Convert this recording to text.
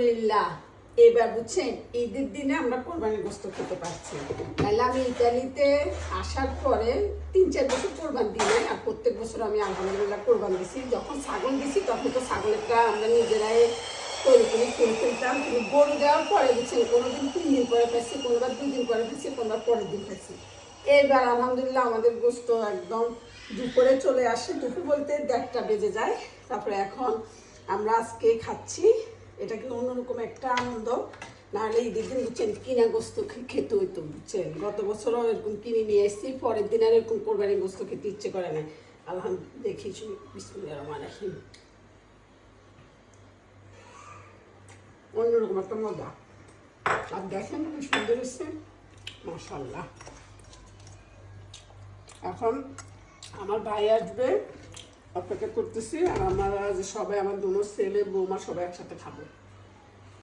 আলহামদুলিল্লাহ এবার বুঝছেন ঈদের দিনে আমরা কোরবানির গোশত খেতে পারছি। তাহলে আমি ইতালিতে আসার পরে 3-4 বছর কোরবান দিই নাই, আর প্রত্যেক বছর আমি আলহামদুলিল্লাহ কোরবান দিছি। যখন ছাগল দিছি তখন তো ছাগলেরটা আমরা নিজেরাই তৈরি করে কিনে ফেলতাম, কিন্তু গরু দেওয়ার পরে বুঝছেন কোনোদিন 3 দিন পরে পাইছি, কোনোবার 2 দিন পরে পাইছি, কোনোবার পরের দিন পাইছি। এবার আলহামদুলিল্লাহ আমাদের গোশত একদম দুপুরে চলে আসে, দুপুর বলতে 1:30 বেজে যায়। তারপরে এখন আমরা আজকে খাচ্ছি, এটা কিন্তু অন্যরকম একটা আনন্দ। নাহলে ঈদের দিন বুঝছেন কিনা গোস্ত খেতে হইতো বুঝছেন, গত বছরও এরকম কিনে নিয়ে এসেছি, পরের দিন আর এরকম কোরবানির গোস্ত খেতে ইচ্ছে করে না। আলহামদুলিল্লাহ দেখেছি বিসমিল্লাহির রহমানির রহিম, অন্যরকম একটা মজা। আর দেখেন কি সুন্দর হচ্ছে, মাশাআল্লাহ। এখন আমার ভাই আসবে, অপেক্ষা করতেছি, আর আমরা সবাই আমার দুনো ছেলে বৌমা সবাই একসাথে খাবো।